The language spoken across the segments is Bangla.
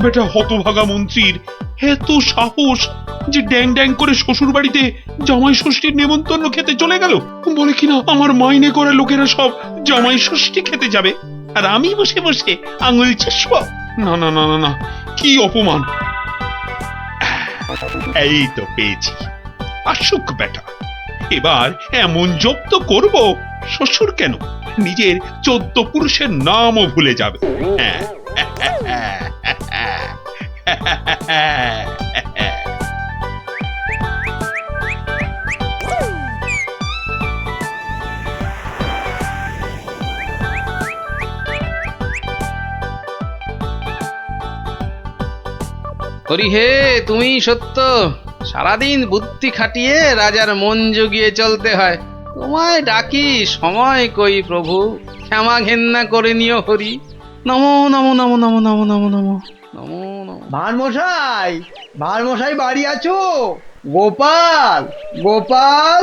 বেটা হতভাগা মন্ত্রীর এত সাহস যে ড্যাং ড্যাং করে শ্বশুর বাড়িতে জামাই ষষ্ঠীর নেমন্তন্ন খেতে চলে গেল। বলে কিনা আমার মাইনে করা লোকেরা সব জামাই ষষ্ঠী খেতে যাবে আর আমি বসে বসে আঙুল চুষবো। না না না না না, কি অপমান! এই তো পেয়েছি, আসুক বেটা, এবার এমন জব্দ করব শ্বশুর কেন নিজের 14 পুরুষের নামও ভুলে যাবে। হরি হে, তুমি সত্য। সারাদিন বুদ্ধি খাটিয়ে রাজার মন জুগিয়ে চলতে হয়। তোমায় ডাকি, সময় কই প্রভু, ক্ষমা ঘেন্না করে নিও হরি। নমো নমো নমো নমো নমো নমো নমো নমো নমো। ভারমশাই বাড়ি আছো? গোপাল, গোপাল,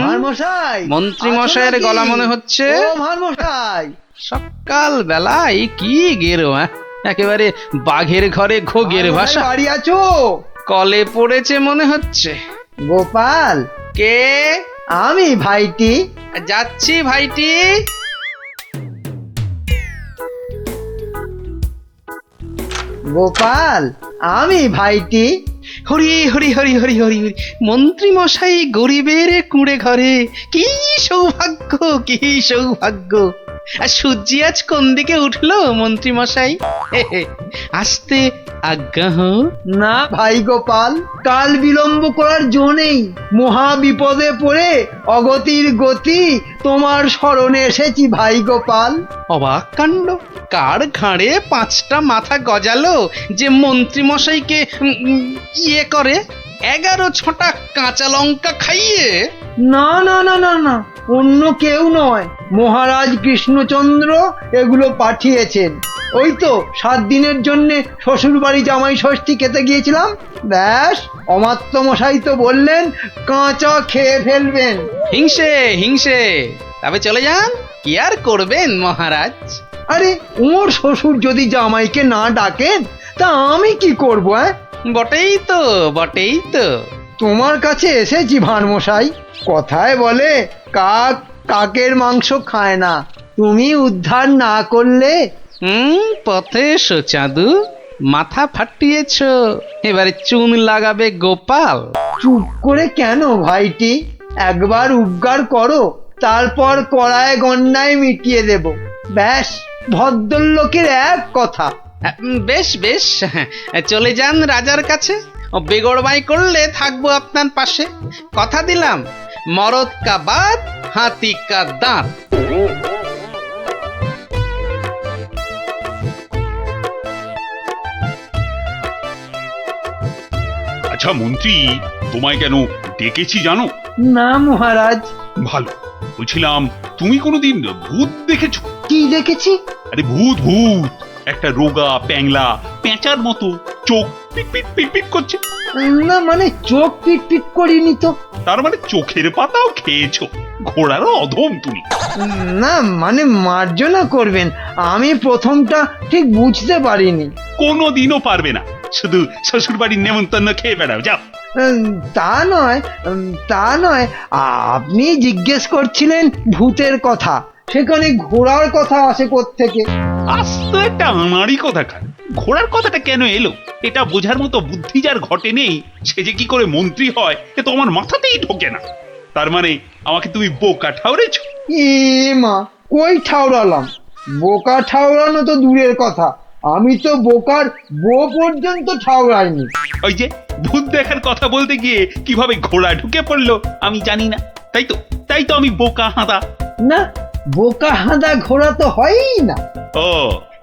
ভারমশাই। মন্ত্রী মশাইয়ের গলা মনে হচ্ছে। ও ভারমশাই, সকাল বেলায় কি গেরো, একেবারে বাঘের ঘরে ঘোগের ভাষা। বাড়ি আছো? কলে পড়েছে মনে হচ্ছে। গোপাল, কে? আমি ভাইটি। যাচ্ছি ভাইটি। গোপাল, আমি ভাইটি। হরি হরি হরি হরি হরি হরি। মন্ত্রী মশাই গরিবের কুঁড়ে ঘরে, কি সৌভাগ্য, কি সৌভাগ্য। আর সূর্যি আজ কোন দিকে উঠলো মন্ত্রী মশাই? আসতে আজ্ঞা হোক। না ভাই গোপাল, কাল বিলম্ব করার জো নেই। মহা বিপদে পড়ে অগতির গতি তোমার স্মরণে এসেছি ভাই গোপাল। অবাক কাণ্ড, কার ঘাড়ে 5টা মাথা গজালো যে মন্ত্রী মশাইকে ইয়ে করে 11 ছটা কাঁচা লঙ্কা খাইয়ে? না না না না না, অন্য কেউ নয়, মহারাজ কৃষ্ণচন্দ্র এগুলো পাঠিয়েছেন। ওই তো 7 দিনের জন্যে শ্বশুর বাড়ি জামাই ষষ্ঠী খেতে গিয়েছিলাম, ব্যাস অমাত্য মশাই তো বললেন কাঁচা খেয়ে ফেলবেন। হিংসে হিংসে, তবে চলে যান, কি আর করবেন মহারাজ। আরে ওর শ্বশুর যদি জামাইকে না ডাকেন তা আমি কি করব? বটেই তো, বটেই তো। তোমার কাছে এসেছি ভানমশাই। কথায় বলে কাক কাকের মাংস খায় না, তুমি উদ্ধার না করলে। পথে এসো চাঁদু, মাথা ফাটিয়েছ, এবারে চুন লাগাবে গোপাল। চুপ করে কেন ভাইটি? একবার উদ্গার করো, তারপর কড়ায় গন্ডায় মিটিয়ে দেব। ব্যাস ভদ্রলোকের এক কথা। বেশ বেশ, চলে যান রাজার কাছে। বেগড়বাই করলে থাকবো আপনার পাশে। কথা দিলাম, মরদ কা বাত, হাতি কা দাঁত। আচ্ছা মন্ত্রী, তোমায় কেন ডেকেছি জানো? না মহারাজ। ভালো, বলছিলাম তুমি কোনোদিন ভূত দেখেছো? কি দেখেছি? আরে ভূত ভূত, একটা রোগা প্যাংলা পেঁচার মতো চোখ পিট পিট পিট করছে। না মানে চোখ পিট পিট করিনি তো। তার মানে চোখের পাতাও খেয়েছো? ঘোড়ারও অধম তুমি। না মানে মার্জনা করবেন, আমি প্রথমটা ঠিক বুঝতে পারিনি। কোনোদিনও পারবে না, শুধু শ্বশুর বাড়ির নেমন্তন্ন খেয়ে বেড়াও, যাও। তা নয়, তা নয়, আপনি জিজ্ঞেস করছিলেন ভূতের কথা, সেখানে ঘোড়ার কথা আসে কোত্থেকে? আস্ত একটা আনাড়ি কথাকার, ঘোড়ার কথাটা কেন এলো এটা বোঝার মতো বুদ্ধি যার ঘটে নেই, সে যে কি করে মন্ত্রী হয় এ তো আমার মাথাতেই ঢোকে না। তার মানে আমাকে তুমি বোকা ঠাউরেছো? এ মা, কই ঠাউরালাম? বোকা ঠাউরানো তো দূরের কথা, আমি তো বোকার বউ পর্যন্ত ঠাউরাইনি। ওই যে ভূত দেখার কথা বলতে গিয়ে কিভাবে ঘোড়া ঢুকে পড়লো আমি জানি না, তাই তো আমি বোকা হাঁদা। না, বোকা হাঁদা ঘোড়া তো হয়ই না। ও,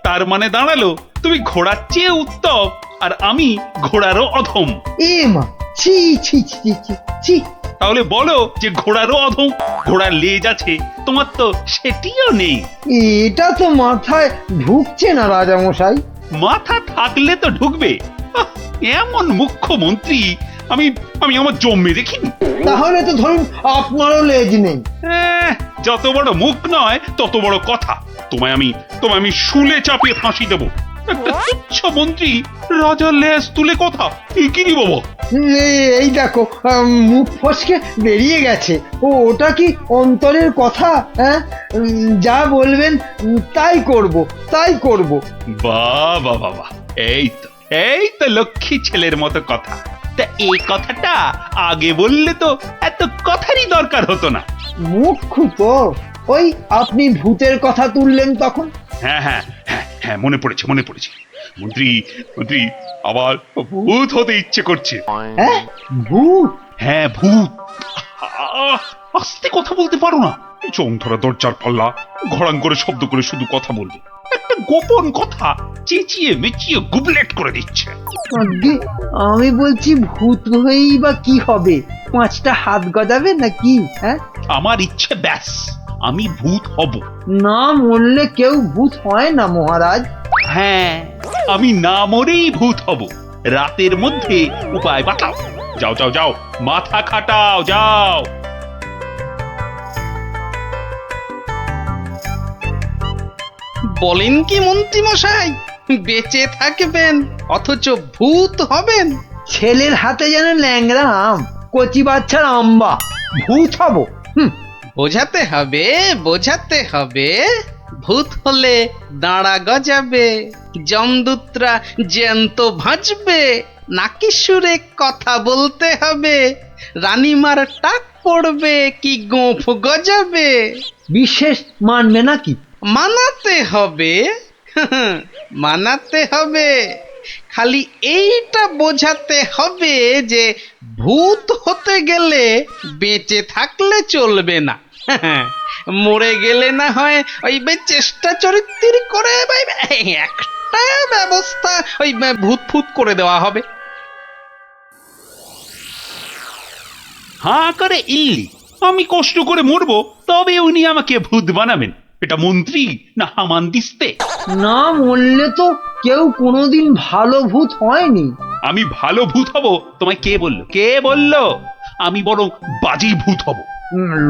তার মানে দাঁড়ালো তুমি ঘোড়ার চেয়ে উত্তম আর আমি ঘোড়ারও অধম। এ মা, ছি ছি ছি ছি ছি। তাহলে বলো যে ঘোড়ারও অধম। ঘোড়ার লেজ আছে, তোমার তো সেটিও নেই। এটা তো মাথায় ঢুকছে না রাজামশাই। মাথা থাকলে তো ঢুকবে। এমন মুখ্যমন্ত্রী আমি আমি আমার জন্মে দেখিনি। তাহলে তো ধরুন আপনারও লেজ নেই। যত বড় মুখ নয় তত বড় কথা। তোমায় আমি শুলে চাপিয়ে ফাঁসি দেবো। একটা তুচ্ছ মন্ত্রী রাজার লেজ তুলে কথা, এ কি রে বাবা? এই দেখো, মুখ ফসকে বেরিয়ে গেছে। ওটা কি অন্তরের কথা? হ্যাঁ, যা বলবেন তাই করব, তাই করব। বাহ বাহ বাহ বাহ, এই তো লক্ষ্মী ছেলের মতো কথা। তা এই কথাটা আগে বললে তো এত কথারই দরকার হতো না। মুখ্য তো ওই আপনি ভূতের কথা তুললেন তখন। হ্যাঁ হ্যাঁ হ্যাঁ হ্যাঁ, মনে পড়েছে মনে পড়েছে। মন্ত্রী মন্ত্রী আবার ভূত হতে ইচ্ছে করছে। হ্যাঁ, ভূত? হ্যাঁ ভূত। আস্তে কথা বলতে পারো না? চোখ ধরা দরজার পাল্লা, ঘড়াং করে শব্দ করে শুধু কথা বলবে। একটা গোপন কথা চেঁচিয়ে মেচিয়ে গুবলেট করে দিচ্ছে। আজ্ঞে, আমি বলছি ভূত হয়েই বা কি হবে? 5টা হাত গজাবে নাকি? হ্যাঁ, আমার ইচ্ছে ব্যাস, আমি ভূত হব। না মরলে কেউ ভূত হয় না মহারাজ। হ্যাঁ, আমি না মরেই ভূত হব। রাতের মধ্যে উপায় বাতাও। যাও যাও যাও, মাথা খাটাও, যাও। বলেন কি মন্ত্রী মশাই, বেঁচে থাকবেন অথচ ভূত হবেন? ছেলের হাতে যেন ল্যাংড়া আম, কচি বাচ্চার আম্বা। ভূত হব? বোঝাতে হবে, বোঝাতে হবে। ভূত হলে দাঁড়া গজাবে, জমদূতরা জ্যান্ত ভাজবে, নাকি সুরে কথা বলতে হবে, রানীমার টাক পড়বে কি গোঁফ গজাবে। বিশেষ মানবে নাকি? মানাতে হবে, মানাতে হবে। খালি এইটা বোঝাতে হবে যে ভূত হতে গেলে বেঁচে থাকলে চলবে না, মরে গেলে না হয় ওই চেষ্টা চরিত্র করে একটা ব্যবস্থা ওই ভূত ফুত করে দেওয়া হবে। হাঁ করে ইল্লি, আমি কষ্ট করে মরবো তবে উনি আমাকে ভূত বানাবেন? এটা মন্ত্রী না হামান দিস্তে? না মরলে তো কেউ কোনোদিন ভালো ভূত হয়নি। আমি ভালো ভূত হব তোমায় কে বললো? কে বললো? আমি বরং বাজি ভূত হব।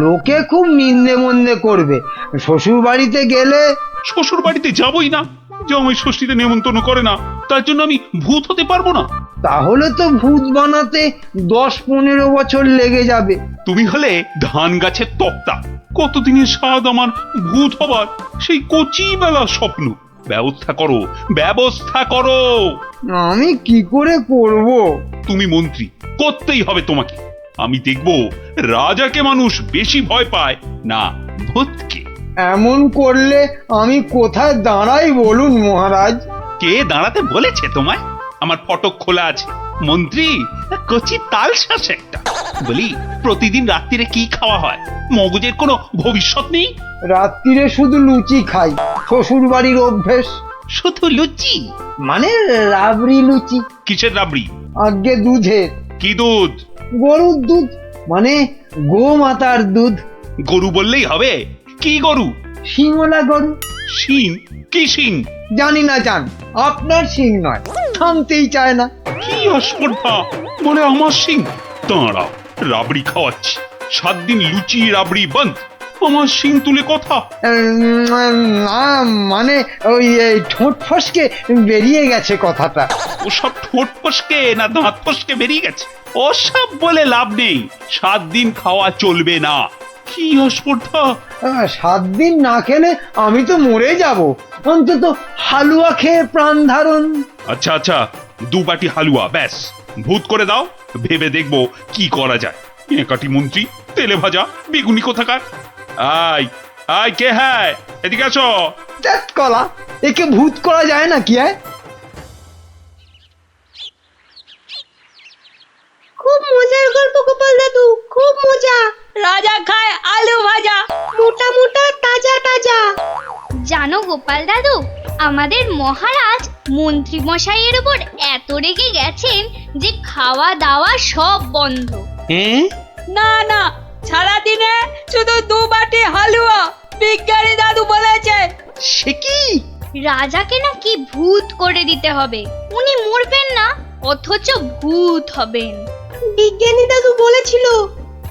লোকে খুব নিন্দে মন্দে করবে। শ্বশুর বাড়িতে গেলে? শ্বশুর বাড়িতে যাবই না, জামাই ষষ্ঠীতে নেমন্তন্ন করে না, তার জন্য আমি ভূত হতে পারবো না। তাহলে তো ভূত বানাতে 10-15 বছর লেগে যাবে। তুমি হলে ধান গাছের তক্তা, কতদিনের স্বাদ আমার ভূত হবার, সেই কচি বেলার স্বপ্ন। ব্যবস্থা করো, ব্যবস্থা করো। আমি কি করে করব? তুমি মন্ত্রী, করতেই হবে তোমাকে। আমি দেখব রাজাকে মানুষ বেশি ভয় পায় না ভূতকে। এমন করলে আমি কোথায় দাঁড়াই বলুন মহারাজ? কে দাঁড়াতে বলেছে তোমায়? আমার ফটক খোলা আছে। মন্ত্রী কচি তাল শ্বাস একটা। বলি, প্রতিদিন রাত্রিরে কি খাওয়া হয়? মগজের কোনো ভবিষ্যৎ নেই? রাত্রিরে শুধু লুচি খাই, শ্বশুর বাড়ির অভ্যেস। শুধু লুচি? মানে রাবড়ি লুচি। কিসের রাবড়ি? আগে দুধের। কি দুধ? গরুর দুধ, মানে গোমাতার দুধ। গরু বললেই হবে? কি গরু? শিঙলা গরু। শিং? কি শিং? জানি না জান, আপনার শিং নয়, থামতেই চায় না। কি অস্পর্ধা, বলে আমার শিং। দাঁড়াও, রাবড়ি খাওয়াচ্ছি। 7 দিন লুচি রাবড়ি বন্ধ, আমার শিং তুলে কথা। না মানে ওই ঠোঁট ফসকে বেরিয়ে গেছে কথাটা। ওসব ঠোঁট ফসকে না দাঁত ফসকে বেরিয়ে গেছে? ওসব বলে লাভ নেই। 7 দিন খাওয়া চলবে না। কি অস্পর্ধা! 7 দিন না খেলে আমি তো মরে যাব। অন্তত হালুয়া খেয়ে প্রাণ ধারণ। আচ্ছা আচ্ছা, 2 বাটি হালুয়া ব্যাস। ভূত করে দাও, ভেবে দেখবো কি করা যায়। একাটি মন্ত্রী, তেলে ভাজা বেগুনি কোথাকার। আয় আয়, কে হ্যায়? এদিকে আসো। ধ্যাৎ কলা, একে ভূত করা যায় না কি? খুব মজার গল্প গোপাল দাদু, খুব মজা। রাজা খায় আলু ভাজা, মোটা মোটা তাজা তাজা। জানো গোপাল দাদু, আমাদের মহারাজ মন্ত্রী মশাইয়ের উপর এত রেগে গেছেন যে খাওয়া দাওয়া সব বন্ধ। হ্যাঁ? না না, সারাদিনে শুধু 2 বাটি হালুয়া, বিজ্ঞানী দাদু বলেছে। সে কি? রাজাকে নাকি ভূত করে দিতে হবে। উনি মরবেন না, অথচ ভূত হবেন। বিজ্ঞানী দাদু বলেছিল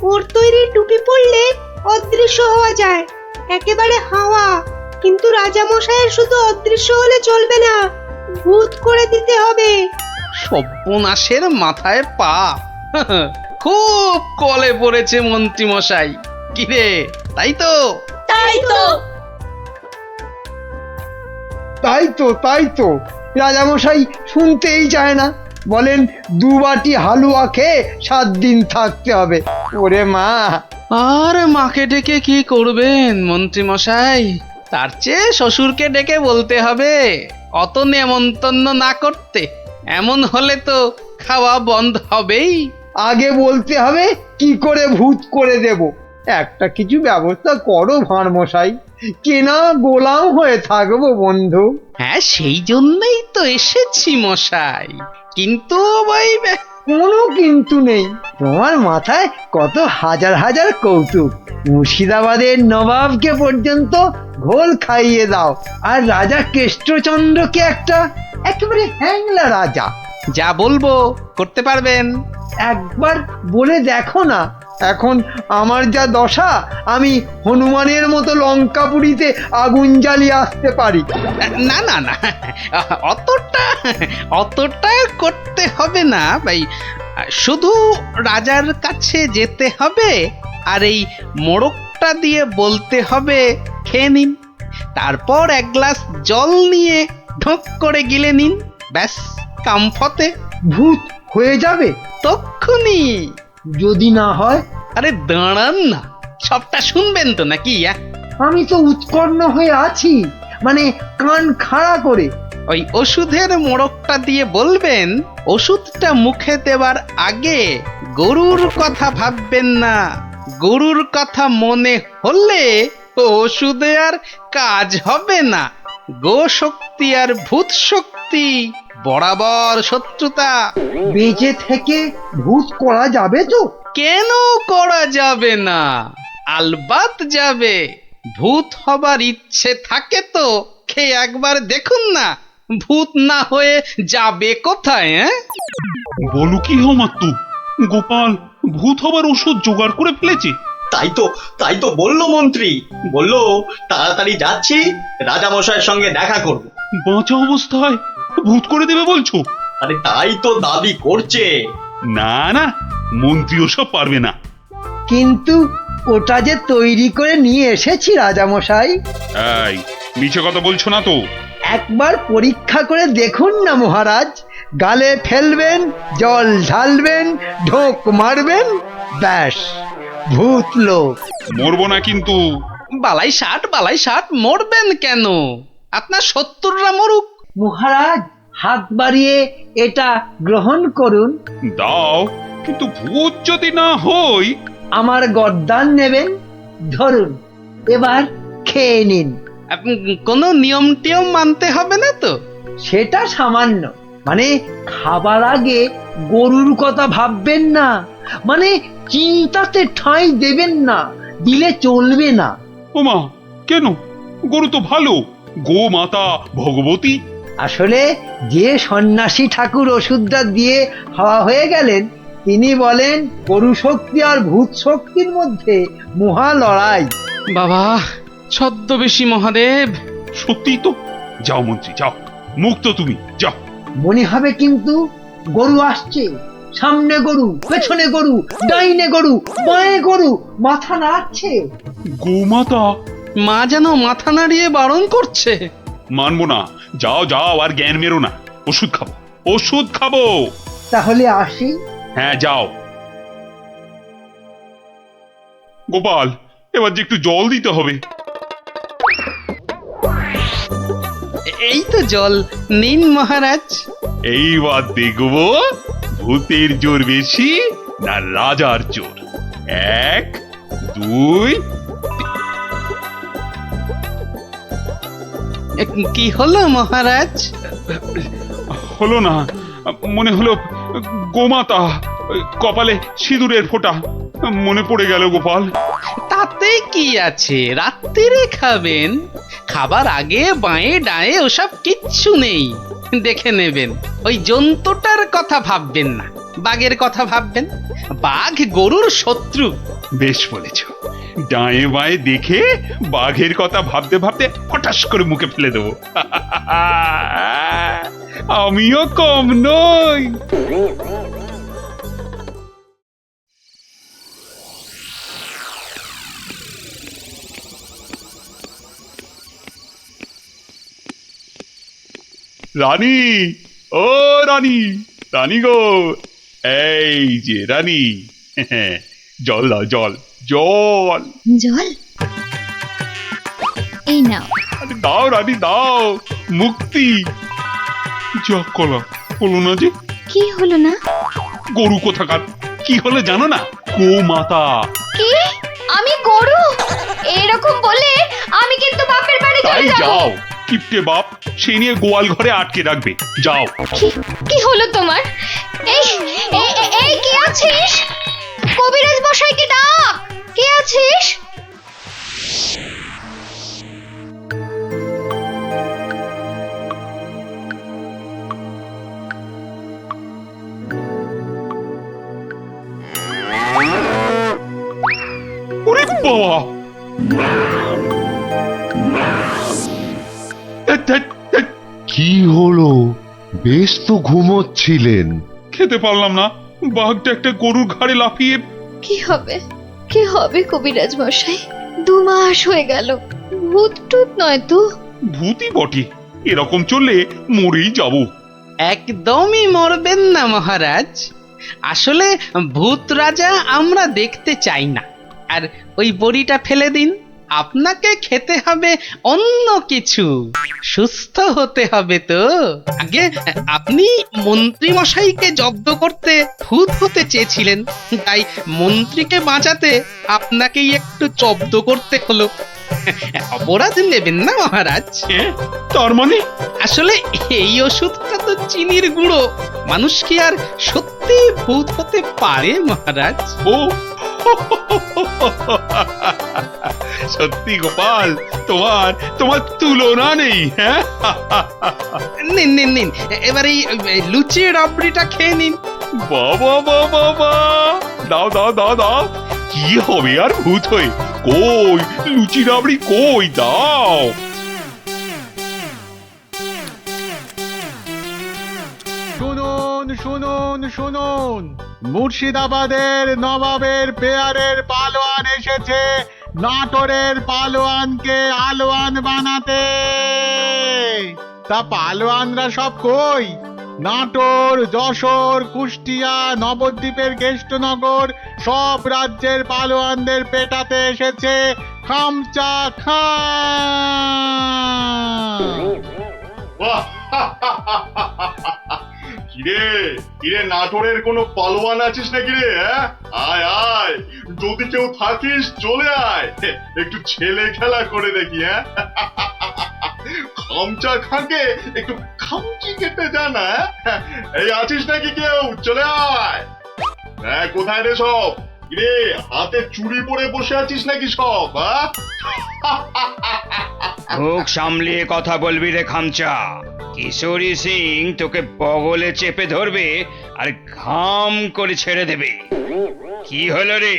ওর তৈরি টুপি পরলে অদৃশ্য হওয়া যায়, একেবারে হাওয়া। কিন্তু রাজা মশাইয়ের শুধু অদৃশ্য হলে চলবে না, ভূত করে দিতে হবে। সর্বনাশের মাথায় পা। খুব কলে পড়েছে মন্ত্রী মশাই। কিরে, তাই তো? তাই তো। তাই তো রাজামশাই শুনতেই চায় না, বলেন 2 বাটি হালুয়া খেয়ে 7 দিন থাকতে হবে। ওরে মা! আর মাকে ডেকে কি করবেন মন্ত্রী মশাই? তার চেয়ে শ্বশুরকে ডেকে বলতে হবে অত নেমন্তন্ন না করতে। এমন হলে তো খাওয়া বন্ধ হবেই। আগে বলতে হবে কি করে ভূত করে দেব। একটা কিছু ব্যবস্থা করো ভাঁড় মশাই, কেনা গোলাম হয়ে থাকবো বন্ধু। হ্যাঁ, সেই জন্যই তো এসেছি মশাই। কিন্তু ওই কোনো কিন্তু নেই, তোমার মাথায় কত হাজার হাজার কৌতুক। মুর্শিদাবাদের নবাবকে পর্যন্ত ঘোল খাইয়ে দাও, আর রাজা কেষ্টচন্দ্রকে একেবারে হ্যাংলা রাজা। যা বলবো করতে পারবেন। একবার বলে দেখো না। এখন আমার যা দশা, আমি হনুমানের মতো লঙ্কাপুরীতে আগুন জ্বালিয়ে আসতে পারি। না না না, অতটা করতে হবে না ভাই। শুধু রাজার কাছে যেতে হবে আর এই মোড়কটা দিয়ে বলতে হবে খেয়ে নিন। তারপর 1 গ্লাস জল নিয়ে ঢোক করে গিলে নিন। ব্যাস, কামফতে। ভূত হয়ে যাবে তক্ষুনি। যদি না হয়? আরে দাঁড়ান না, সবটা শুনবেন তো নাকি? আমি তো উৎকণ্ঠ হয়ে আছি, মানে কান খাড়া করে। ওই ওষুধের মোড়কটা দিয়ে বলবেন ওষুধটা মুখে দেওয়ার আগে গরুর কথা ভাববেন না। গরুর কথা মনে হলে ওষুধে আর কাজ হবে না। গো শক্তি আর ভূত শক্তি বরাবর শত্রুতা। বেঁচে থেকে ভূত করা যাবে তো? কেন করা যাবে না? আলবাত যাবে। ভূত হবার ইচ্ছে থাকে তো খেয়ে একবার দেখুন না, ভূত না হয়ে যাবে কোথায়? বলো কি মাত্তু, গোপাল ভূত হবার ওষুধ জোগাড় করে ফেলেছে। তাই তো বললো মন্ত্রী। বললো তাড়াতাড়ি যাচ্ছি, রাজামশাইয়ের সঙ্গে দেখা করব। বাঁচা অবস্থায় ভূত করে দেবে বলছো? আরে তাই তো দাবি করছে। না না, মন্ত্রী ওসব পারবে না। কিন্তু ওটা যে তৈরি করে নিয়ে এসেছি রাজামশাই। এই মিছে কথা বলছো না তো? একবার পরীক্ষা করে দেখুন না মহারাজ। গালে ফেলবেন, জল ঢালবেন, ঢোক মারবেন, ব্যাস ভূত লোক। মরবো না কিন্তু। বালাই ষাট মরবেন কেন? আপনার 70রা মরুক। মহারাজ হাত বাড়িয়ে এটা গ্রহণ করুন। দাও, কিন্তু ভূত যদি না হই? আমার গর্দান নেবেন, ধরুন, এবার খেয়ে নিন। কোনো নিয়ম টিয়ম মানতে হবে না তো? সেটা সামান্য, মানে খাবার আগে গরুর কথা ভাববেন না, মানে চিন্তাতে ঠাঁই দেবেন না, দিলে চলবে না। ওমা, কেন? গরু তো ভালো, গো মাতা ভগবতী। আসলে যে সন্ন্যাসী ঠাকুর ওষুধটা দিয়ে হাওয়া হয়ে গেলেন, তিনি বলেন গরু শক্তি আর ভূত শক্তির মধ্যে মহা লড়াই। বাবা ছদ্মবেশী মহাদেব। সত্যি তো। যাও মন্ত্রী, যাও, মুক্ত তুমি, যাও। মনে হবে কিন্তু গরু আসছে, সামনে গরু, পেছনে গরু, ডাইনে গরু, বাঁয়ে গরু, মাথা নাড়ছে। গোমাতা? মা যেন মাথা নাড়িয়ে বারণ করছে। মানবো না। যাও যাও, আর জ্ঞান মেরো না। ওষুধ খাবো। তাহলে আসি। হ্যাঁ যাও। গোপাল, এবার যে একটু জল দিতে হবে। এই তো জল নিন মহারাজ। এইবার দেখবো ভূতের জোর বেশি না রাজার জোর। 1, 2। কি হলো মহারাজ? হলো না, মনে হলো গোমাতা, কপালে সিঁদুরের ফোঁটা মনে পড়ে গেল গোপাল। তাতে কি আছে, রাত্রিরে খাবেন। খাবার আগে বাঁয়ে ডায়ে ওসব কিচ্ছু নেই, দেখে নেবেন। ওই জন্তুটার কথা ভাববেন না, বাঘের কথা ভাববেন। বাঘ গরুর শত্রু। বেশ বলেছ। ডায়ে বাঁয়ে দেখে বাঘের কথা ভাবতে ভাবতে হঠাৎ করে মুখে ফেলে দেবো। আমিও কম নই। রানী, ও রানী, রানী গো, এই যে রানী, জল দাও, জল, জল। জল এই নাও। আরে দাও রানী দাও, মুক্তি। যা কলা হলো না যে। কি হলো না? গরু কোথাকার, কি হলো জানো না? গোমাতা। কি? আমি গরু? এরকম বলে আমি কিন্তু বাপের বাড়ি তাই চলে যাব। যাও, কিপটে বাপ সে নিয়ে গোয়াল ঘরে আটকে রাখবে, যাও। কি হলো তোমার? এই এই এই কে আছিস? কবিরাজ মশাইকে ডাক। কে আছিস? ওরে বাবা, কি হলো? বেশ তো ঘুমোচ্ছিলেন। খেতে পারলাম না, বাঘটা একটা গরুর ঘাড়ে লাফিয়ে। কি হবে? কি হবে কবিরাজ মশাই? 2 মাস হয়ে গেল। ভূত টুত নয় তো? ভূতই বটে, এরকম চললে মরেই যাব। একদমই মরবেন না মহারাজ। আসলে ভূত রাজা আমরা দেখতে চাই না। আর ওই বড়িটা ফেলে দিন, আপনাকে খেতে হবে অন্য কিছু, সুস্থ হতে হবে তো। আগে আপনি মন্ত্রী মশাইকে জব্দ করতে ভূত হতে চেয়েছিলেন, তাই মন্ত্রীকে বাঁচাতে আপনাকেই একটু জব্দ করতে হলো। অপরাধ নেবেন না মহারাজ। তার মানে? আসলে এই ওষুধটা তো চিনির গুঁড়ো, মানুষ কি আর সত্যি ভূত হতে পারে মহারাজ? ও সত্যি গোপাল, তোমার তোমার তুলনা নেই। হ্যাঁ, নিন নিন নিন, এবার এই লুচি রাবড়িটা খেয়ে নিন। বাবা বাবা বাবা, দাও দাও দাও দাও। কি হবে আর ভূত হয়ে? কই লুচি রাবড়ি কই, দাও। শুনুন শুনুন শুনুন, মুর্শিদাবাদের নবাবের পেয়ারের পালোয়ান এসেছে নাটোরের পালোয়ানকে আলোয়ান বানাতে। তা পালোয়ানরা সব কই? নাটোর, যশোর, কুষ্টিয়া, নবদ্বীপের কেষ্টনগর সব রাজ্যের পালোয়ানদের পেটাতে এসেছে খামচা খান। কিরে কিরে, নাটোরের কোনো পালোয়ান আছিস নাকি রে? আয় আয়, যদি কেউ থাকিস চলে আয়, একটু ছেলে খেলা করে দেখি। খামচা খাকে একটু খামচি কেটে জানা। এই আছিস নাকি কেউ? চলে আয়। কোথায় রে সব? কিরে হাতে চুড়ি পরে বসে আছিস নাকি সব? মুখ সামলিয়ে কথা বলবি রে খামচা। কিশোরী সিং তোকে বগলে চেপে ধরবে আর ঘাম করে ছেড়ে দেবে। কি হলো রে,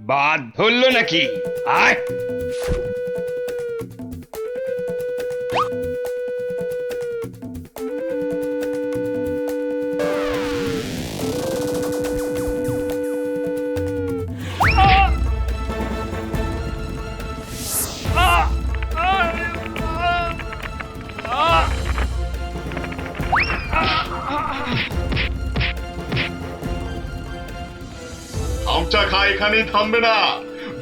বাদ ধরলো নাকি? আয়। খামচা খা এখানেই থামবে না।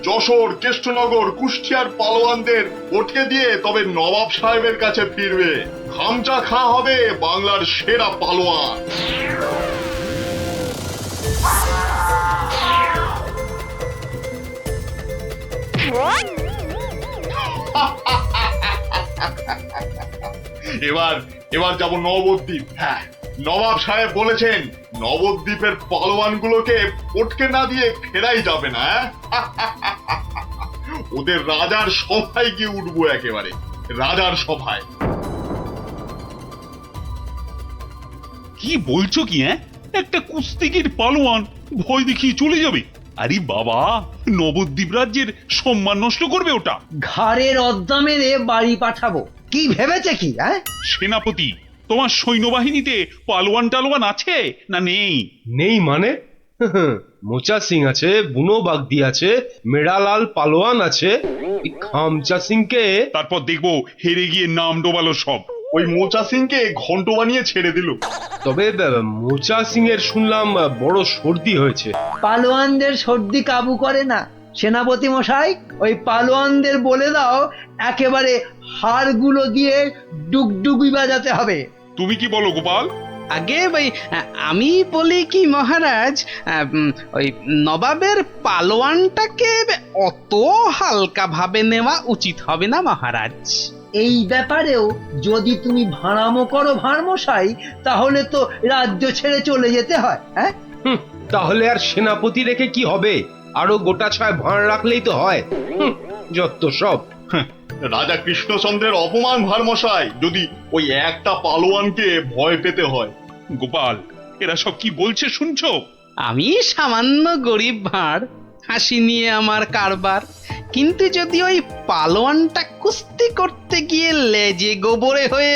যশোর, কেষ্টনগর, কুষ্টিয়ার পালোয়ানদের ওঠে দিয়ে তবে নবাব সাহেবের কাছে ফিরবে। খামচা খা হবে বাংলার সেরা পালোয়ান। এবার এবার যাব নবদ্বীপ। হ্যাঁ, নবাব সাহেব বলেছেন নবদ্বীপের পালোয়ানগুলোকে পটকে না দিয়ে ফেরাই যাবে না। ওদের রাজার সভায় গিয়ে উঠবো, একেবারে রাজার সভায়। কি বলছো কি? একটা কুস্তিগির পালোয়ান ভয় দেখিয়ে চলে যাবে? আরে বাবা, নবদ্বীপ রাজ্যের সম্মান নষ্ট করবে ওটা। ঘাড়ের অদ্দা মেরে বাড়ি পাঠাবো, কি ভেবেছে কি? সেনাপতি, তোমার সৈন্যবাহিনীতে পালোয়ান টালোয়ান আছে না নেই? নেই মানে? মোচা সিং আছে, বুনো বাগদি আছে, মেড়ালাল পালোয়ান আছে, এই খামচা সিংকে তারপর দেখবো হেরে গিয়ে নাম ডোবালো সব। ওই মোচা সিংকে ঘন্ট বানিয়ে ছেড়ে দিল। তবে মোচা সিং এর শুনলাম বড় সর্দি হয়েছে। পালোয়ানদের সর্দি কাবু করে না সেনাপতি মশাই। ওই পালোয়ানদের বলে দাও একেবারে হাড়গুলো দিয়ে ডুগডুগি বাজাতে হবে। তুমি কি বলো গোপাল? আগে ভাই আমি বলি কি মহারাজ, ওই নবাবের পালোয়ানটাকে অত হালকা ভাবে নেওয়া উচিত হবে না মহারাজ। এই ব্যাপারেও যদি তুমি ভাড়ামো করো ভাড়মশাই, তাহলে তো রাজ্য ছেড়ে চলে যেতে হয়। হ্যাঁ, তাহলে আর সেনাপতি রেখে কি হবে? আরো গোটা ছয় ভাঁড় রাখলেই তো হয়। যত সব। রাজা কৃষ্ণচন্দ্রের অপমান ভারমশাই, যদি ওই একটা পালোয়ানকে ভয় পেতে হয়। গোপাল, এরা সব কি বলছে শুনছো? আমি সামান্য গরিব ভাঁড়, হাসি নিয়ে আমার কারবার, কিন্তু যদি ওই পালোয়ানটা কুস্তি করতে গিয়ে লেজে গোবরে হয়ে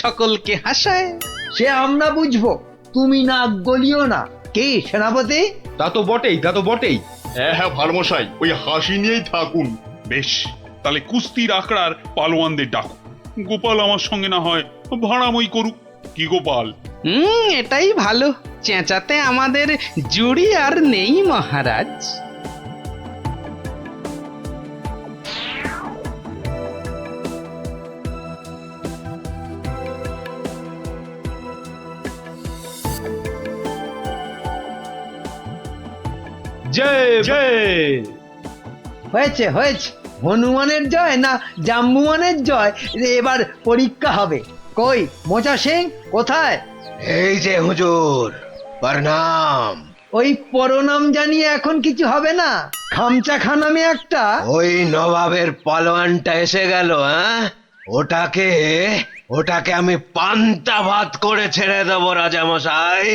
সকলকে হাসায়, সে আমরা বুঝবো, তুমি নাক গলিও না। কি সেনাপতি? তা তো বটেই, তা তো বটেই। হ্যাঁ হ্যাঁ ভারমশাই, ওই হাসি নিয়েই থাকুন। বেশ, তাহলে কুস্তির আখড়ার পালোয়ানদের ডাকো। গোপাল আমার সঙ্গে না হয় ভাড়ামই করুক। কি গোপাল? এটাই ভালো। চেঁচাতে আমাদের জুড়ি আর নেই মহারাজ। জয় জয়। হয়েছে হয়েছে, হনুমানের জয় না জাম্বুয়ানের জয় এবার পরীক্ষা হবে। কই মোচা সিং কোথায়? এই যে হুজুর, প্রণাম। ওই পরনাম জানিয়ে এখন কিছু হবে না। খামচা খা নামে একটা ওই নবাবের পালোয়ানটা এসে গেল। হ্যাঁ, ওটাকে আমি পান্তা ভাত করে ছেড়ে দেবো রাজামশাই।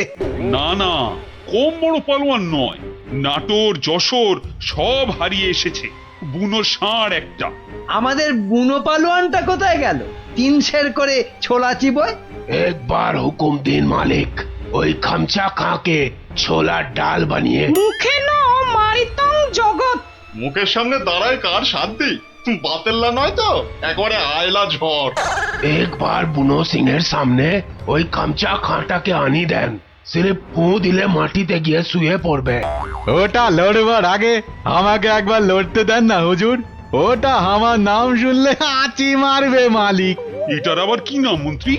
না না, কম বড় পালোয়ান নয়। নাটোর যশোর সব হারিয়ে এসেছে, বুনো ষাঁড় একটা। আমাদের বুনো পালোয়ানটা কোথায় গেল? 3 সের করে ছোলা চিবোয়। একবার হুকুম দিন মালিক, ওই খামচা খাঁকে ছোলার ডাল বানিয়ে। মুখে ন মারিতং জগৎ। মুখের সামনে দাঁড়ায় কার শান্তি? বাতেল্লা নয় তো, একবারে আয়লা ঝড়। একবার বুনো সিং এর সামনে ওই খামচা খাঁটাকে আনি দেন, সির্ফ ফু দিলে মাটিতে গিয়ে শুয়ে পড়বে। ওটা লড়বার আগে আমাকে একবার লড়তে দেন না হুজুর। ওটা আমার নাম শুনলে আঁচি মারবে মালিক। এটার আবার কি নাম মন্ত্রী?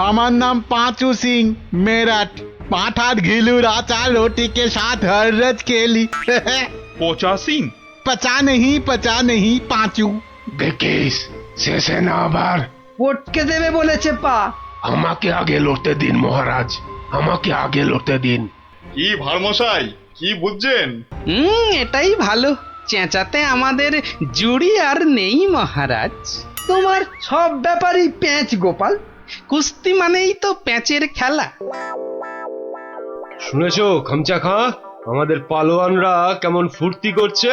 আমার নাম পাঁচু সিং মেরাট। পাঠার ঘিলুর আচার रोटी के साथ हर रज खेली। পচা সিং? पचा नहीं पांचू। দেখিস শেষে না আবার পটকে দেবে বলেছে পা। আমাকে আগে লড়তে দিন মহারাজ, আমাকে আগে লড়তে দিন। কি ভারমশাই, কি বুঝছেন? এটাই ভালো। চেঁচাতে আমাদের জুড়ি আর নেই মহারাজ। তোমার সব ব্যাপারই প্যাঁচ গোপাল। কুস্তি মানেই তো প্যাঁচের খেলা। শুনেছো খামচা খাঁ, আমাদের পালোয়ানরা কেমন ফুর্তি করছে?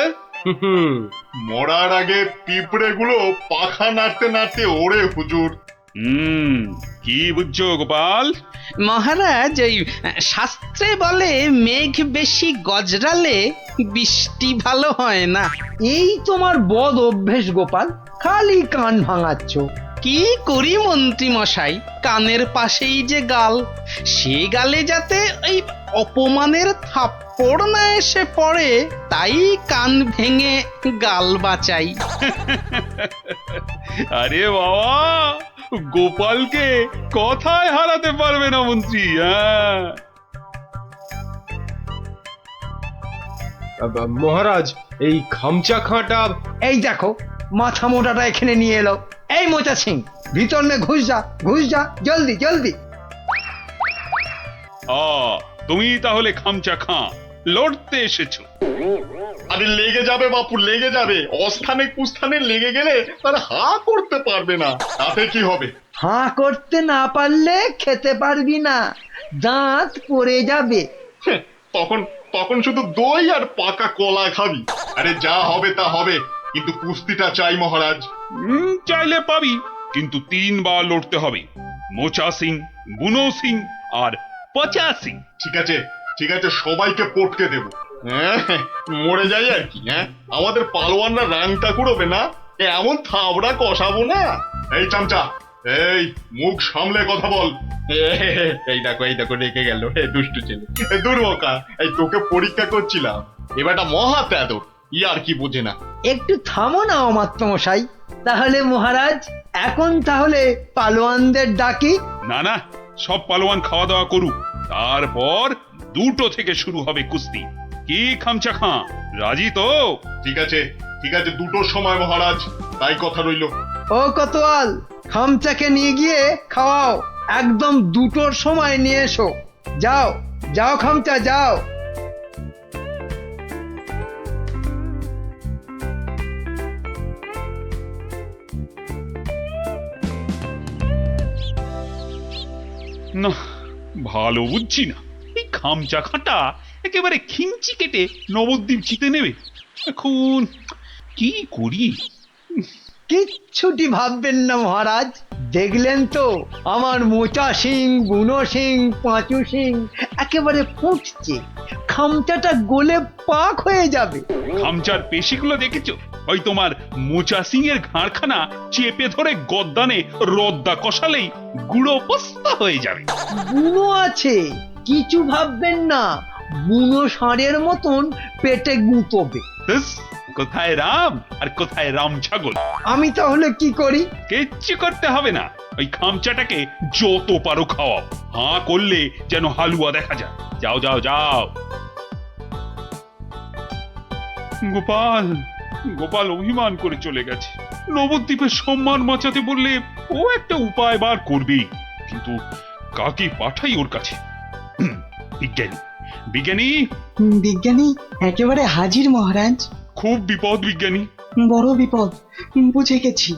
মরার আগে পিঁপড়েগুলো পাখা নাড়তে নাড়তে ওড়ে হুজুর। কি বুঝছো গোপাল? মহারাজ, এই শাস্ত্রে বলে মেঘ বেশি গজরালে বৃষ্টি ভালো হয় না। এই তোমার বদ অভ্যেস গোপাল, খালি কান ভাঙাচ্ছ। কি করি মন্ত্রী মশাই, কানের পাশেই যে গাল, সে গালে যাতে এই অপমানের থাপ্পড় না এসে পড়ে, তাই কান ভেঙে গাল বাঁচাই। আরে বাবা, গোপালকে কথায় হারাতে পারবে না মন্ত্রী। হ্যাঁ মহারাজ, এই খামচা খাঁটা। এই দেখো মাথা মোটাটা এখানে নিয়ে এলো। এই মোচা সিং, ভিতর নে ঘুষ যা জলদি জলদি। তুমি তাহলে খামচা খাঁ লড়তে এসেছো? আরে লেগে যাবে বাপু, লেগে যাবে। অস্থানে কুস্থানে লেগে গেলে তার হা করতে পারবে না, তাতে কি হবে? হাঁ করতে না পারলে খেতে পারবি না, দাঁত পড়ে যাবে। তখন তখন শুধু দই আর পাকা কলা খাবি। আরে যা হবে তা হবে, কিন্তু কুস্তিটা চাই মহারাজ। চাইলে পাবি, কিন্তু 3 বার লড়তে হবে। মোচা সিং, বুনো সিং আর পচা সিং। ঠিক আছে ঠিক আছে, সবাইকে পটকে দেব। হ্যাঁ, মরে যাই আর কি। হ্যাঁ, আমাদের পালোয়ানরা রাংটা কুড়োবে না, এমন থাবড়া কষাবো না। এই চামচা, এই মুখ সামলে কথা বল। এই দেখো রেখে গেল, দুষ্টু ছেলে, দুর্বকা। এই তোকে পরীক্ষা করছিলাম, এবারটা মহা প্যাদর, আর কি বোঝে না। একটু থামো না অমাত্যমশাই। তাহলে মহারাজ এখন তাহলে পালোয়ানদের ডাকি। না না, সব পালোয়ান খাওয়া দাওয়া করুক, তারপর 2টো থেকে শুরু হবে কুস্তি। কি খামচা খাঁ, রাজি তো? ঠিক আছে 2টোর সময় মহারাজ, তাই কথা রইল। ও কোতোয়াল, খামচাকে নিয়ে গিয়ে খাওয়াও, একদম 2টোর সময় নিয়ে এসো। যাও যাও খামচা, যাও। না, ভালো বুঝছি না, এই খামচা খাঁটা একেবারে খিঞ্চি কেটে নবদ্বীপ জিতে নেবে। এখন কি করি? কিচ্ছুটি ভাববেন না মহারাজ, দেখলেন তো আমার মোচা সিং, বুনো সিং, পাঁচু সিং একেবারে ফুটছে, খামচাটা গলে পাক হয়ে যাবে। খামচার পেশিগুলো দেখেছো? ওই তোমার মোচা সিং এর ঘাড়খানা চেপে ধরে গদ্দানে রদ্দা কষালেই গুঁড়ো পস্তা হয়ে যাবে। বুনো আছে, কিছু ভাববেন না, বুনো ষাঁড়ের মতন পেটে গুঁতবে। ব্যাস, কোথায় রাম আর কোথায় রাম ছাগল। আমি তাহলে কি করি? কিচ্ছু করতে হবে না, ওই খামচাটাকে যত পারো খাওয়াও, হাঁ করলে যেন হালুয়া দেখা যায়। যাও যাও যাও। গোপাল গোপাল অভিমান করে চলে গেছে। নবদ্বীপের সম্মান বাঁচাতে বললে ও একটা উপায় বার করবেই, কিন্তু কাকে পাঠাই ওর কাছে? বিজ্ঞানী বিজ্ঞানী বিজ্ঞানী একেবারে হাজির মহারাজ। খুব বিপদ বিজ্ঞানী, বড় বিপদ। বুঝে গেছি,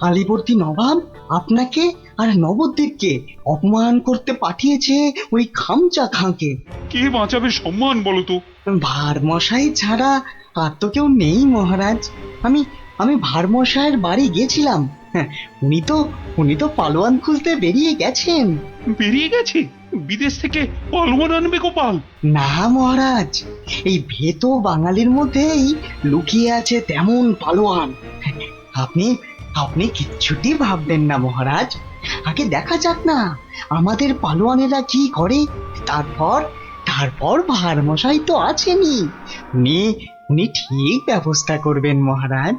আলিবর্দী নবাব আপনাকে আর নবদ্বীপকে অপমান করতে পাঠিয়েছে ওই খামচা খাঁকে। কে বাঁচাবে সম্মান বলো তো? ভারমশাই ছাড়া আর তো কেউ নেই মহারাজ। আমি ভারমশাইয়ের বাড়ি গেছিলাম, উনি তো পালোয়ান খুঁজতে বেরিয়ে গেছেন। বেরিয়ে গেছে? বিদেশ থেকে পালোয়ান আনবে গোপাল? না মহারাজ, এই ভেতো বাঙালির মধ্যেই লুকিয়ে আছে তেমন পালোয়ান। আপনি কিচ্ছুটি ভাববেন না মহারাজ, আগে দেখা যাক না আমাদের পালোয়ানেরা কি করে, তারপর ভারমশাই তো আছেনই, উনি ঠিক ব্যবস্থা করবেন মহারাজ।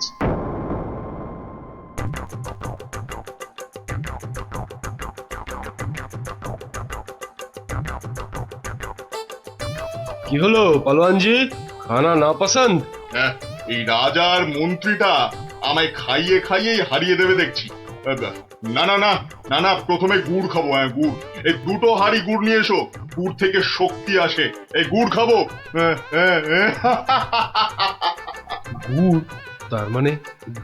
কি হলো পালোয়ানজি, খানা না পছন্দ? হ্যাঁ, এই রাজার মন্ত্রীটা আমায় খাইয়ে খাইয়েই হারিয়ে দেবে দেখছি। না না না না না, প্রথমে গুড় খাবো। হ্যাঁ, গুড়। এই 2টো হাঁড়ি গুড় নিয়ে এসো, গুড় থেকে শক্তি আসে, এই গুড় খাবো। গুড়? তার মানে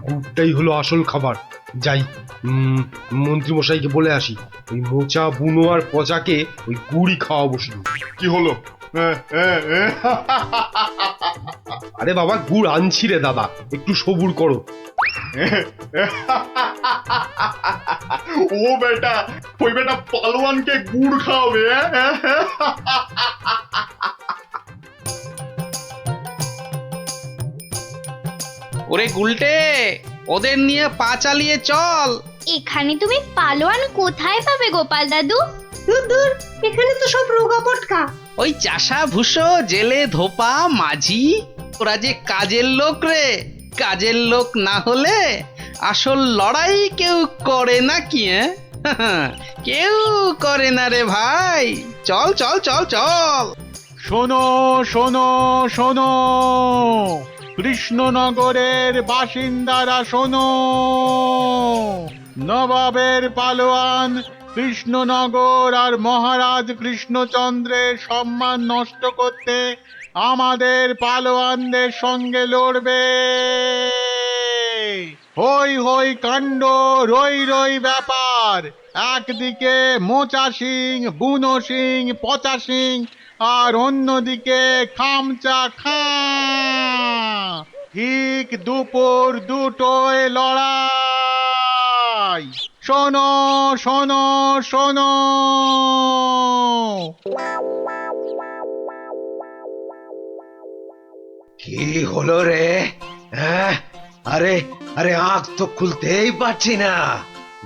গুড়টাই হলো আসল খাবার। যাই, মন্ত্রী মশাইকে বলে আসি, ওই মোচা, বুনো আর পচাকে ওই গুড়ই খাওয়াবো শুধু। কি হলো? আরে বাবা, গুড় আনছি রে দাদা, একটু সবুর করো। ও বেটা, ওই বেটা পালোয়ানকে গুড় খাওয়াবে? ওরে গুলটে, ওদের নিয়ে পা চালিয়ে চল। এখানে তুমি পালোয়ান কোথায় পাবে গোপাল দাদু? দূর দূর, এখানে তো সব রোগা পটকা। ওই চাষা ভুষো, জেলে ধোপা, মাঝি, ওরা যে কাজের লোক রে। কাজের লোক না হলে আসল লড়াই কেউ করে না কি? কেউ করে না রে ভাই। চল চল চল চল। শোনো শোনো শোনো, কৃষ্ণনগরের বাসিন্দারা শোনো, নবাবের পালোয়ান কৃষ্ণনগর আর মহারাজ কৃষ্ণচন্দ্রের সম্মান নষ্ট করতে আমাদের পালোয়ানদের সঙ্গে লড়বে। হই হই কাণ্ড, রই রই ব্যাপার। একদিকে মোচা সিং, বুনো সিং, পচা সিং, আর অন্যদিকে খামচা খাঁ। ঠিক দুপুর 2টোয় লড়াই। শোনো শোনো শোনো। কি হলো রে? হ্যাঁ, আরে আরে আঁখ তো খুলতেই পারছি না।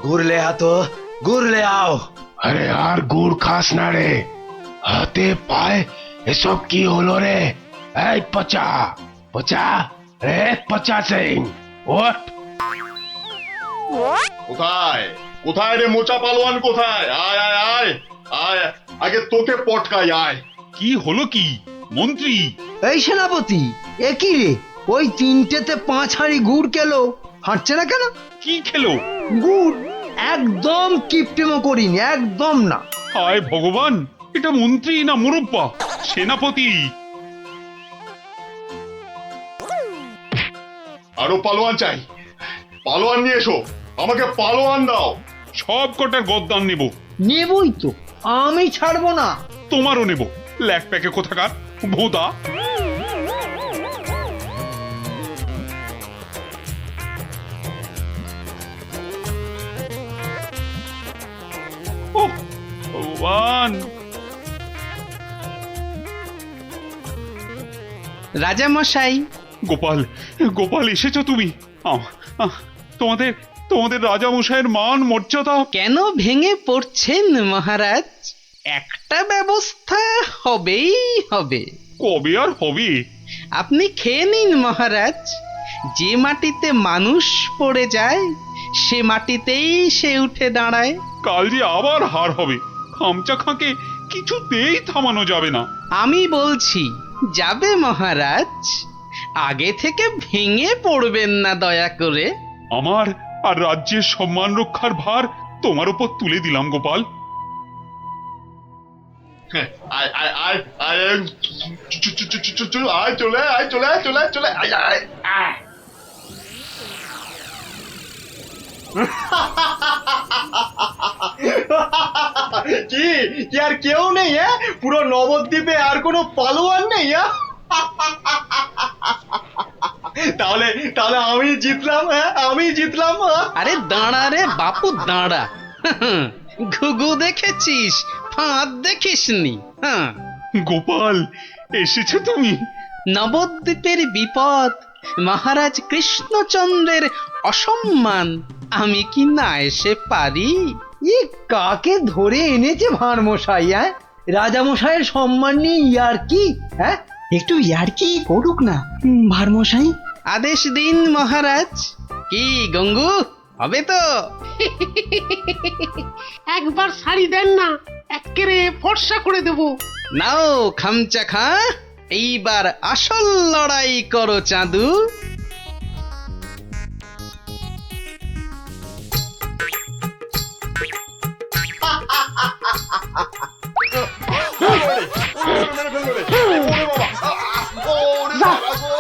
ঘুরলে আতো, ঘুরলে আও। আরে আর গুড় খাস না রে, হাতে পায়ে এসব কি হলো রে? এই পচা পচা, রে পচা সিং, ওঠ। কোথায় কোথায় রে মোচা পালোয়ান, কোথায়? আয় আয় আয় আয়, আগে তোকে পটকাই, আয়। কি হলো কি মন্ত্রী? এই সেনাপতি, এ কি রে? ওই 3টেতে 5 হাঁড়ি গুড় খেলো, হাঁটছে না কেন? কি খেলো? গুড়। একদম কিপটেমো করিনি, একদম না। হায় ভগবান, এটা মন্ত্রী না মুরব্বা? সেনাপতি। আরো পালোয়ান চাই, পালোয়ান নিয়ে এসো, আমাকে পালোয়ান দাও। সব কটার গদ্দান নেব। নেবই তো, আমি ছাড়বো না। তোমারও নেব, ল্যাক প্যাকে কোথাকার ভোদা। ওহ, ভগবান। রাজা মশাই, গোপাল, গোপাল এসেছো তুমি? তোমাদের তোমাদের রাজা মশাইয়ের মান মর্যাদা কেন ভেঙে পড়ছেন মহারাজ? একটা ব্যবস্থা হবেই হবে। কবে আর হবে? আপনি খেয়ে নিন মহারাজ। যে মাটিতে মানুষ পড়ে যায় সে মাটিতেই সে উঠে দাঁড়ায়। কাল যে আবার হার হবে, খামচা খাঁকে কিছুতেই থামানো যাবে না। আমি বলছি যাবে মহারাজ। আগে থেকে ভেঙে পড়বেন না দয়া করে। আমার আর রাজ্যের সম্মান রক্ষার ভার তোমার উপর তুলে দিলাম গোপাল। আয় আয় আয় আয়, আয় চলে আয়, চলে আয়, চলে আয়, চলে আয় আয় আয়। কি কি আর কেউ নেই? হ্যাঁ, পুরো নবদ্বীপে আর কোনো পালোয়ান নেই? তাহলে তাহলে আমি জিতলাম। হ্যাঁ, আমি জিতলাম। আরে দাঁড়া রে বাপু, দাঁড়া। ঘুঘু দেখেছিস, ফাঁদ দেখিসনি। হ্যাঁ, গোপাল এসেছো তুমি? নবদ্বীপের বিপদ, মহারাজ কৃষ্ণচন্দ্রের অসম্মান, আমি কি না এসে পারি? ই কাকে ধরে এনেছে ভাঁড় মশাই? হ্যাঁ, রাজা মশাইয়ের সম্মান নিয়ে ইয়ার্কি? হ্যাঁ, একটু ইয়ার্কি করুক না ভাঁড় মশাই। আদেশ দিন মহারাজ। কি গঙ্গু, হবে তো? একবার শাড়ি দেন না, একেবারে ফর্সা করে দেব। নাও খামচা খা, এইবার আসল লড়াই করো চাঁদু।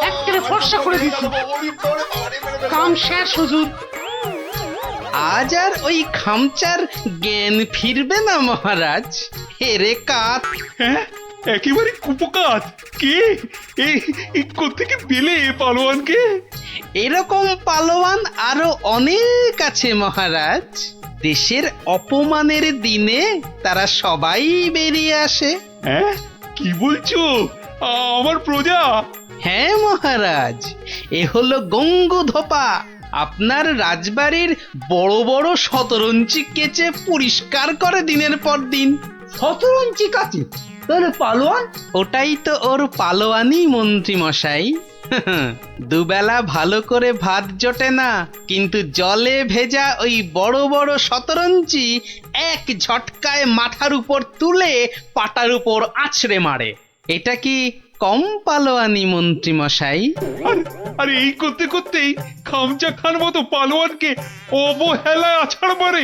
একেবারে ফর্সা করে দিচ্ছি, কাম শেষ হুজুর। আজ আর ওই খামচার জ্ঞান ফিরবে না মহারাজ। হেরে কাত। হ্যাঁ, একেবারে কুপকাত। কে কোত্থেকে পেলে পালোয়ানকে? এরকম পালোয়ান আরো অনেক আছে মহারাজ। দেশের অপমানের দিনে তারা সবাই বেরিয়ে আসে। হ্যাঁ, কি বলছো? আমার প্রজা? হ্যাঁ মহারাজ, এ হলো গঙ্গু ধোপা। আপনার রাজবাড়ির বড় বড় শতরঞ্চি কেচে পরিষ্কার করে দিনের পর দিন। শতরঞ্চি কাছে? তাহলে পালোয়ান? ওটাই তো ওর পালোয়ানি মন্ত্রী মশাই। দুবেলা ভালো করে ভাত জোটে না, কিন্তু জলে ভেজা ওই বড় বড় শতরঞ্চি এক ঝটকায় মাথার উপর তুলে পাটার উপর আছড়ে মারে। এটা কি কম পালোয়ানি মন্ত্রী মশাই? আরে এই করতে করতেই খামচা খান মতো পালোয়ানকে অবহেলায় আছাড় মারে।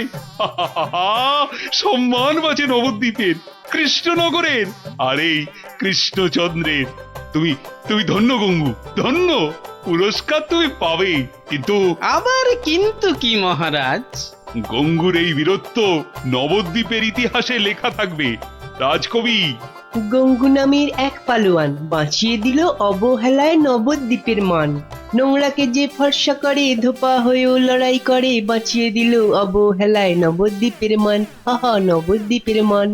সম্মান বাঁচে নবদ্বীপের, কৃষ্ণনগরের, আর এই কৃষ্ণচন্দ্রের। তুমি তুমি ধন্য গঙ্গু, ধন্য। পুরস্কার তুমি পাবে, কিন্তু আবার কিন্তু কি মহারাজ? গঙ্গুর এই বীরত্ব নবদ্বীপের ইতিহাসে লেখা থাকবে। রাজকবি গঙ্গু নামের এক পালোয়ান বাঁচিয়ে দিল অবহেলায় নবদ্বীপের মান। নোংরাকে যে ফর্সা করে ধোপা হয়েও লড়াই করে বাঁচিয়ে দিল অবহেলায় নবদ্বীপের মান, আহা নবদ্বীপের মান।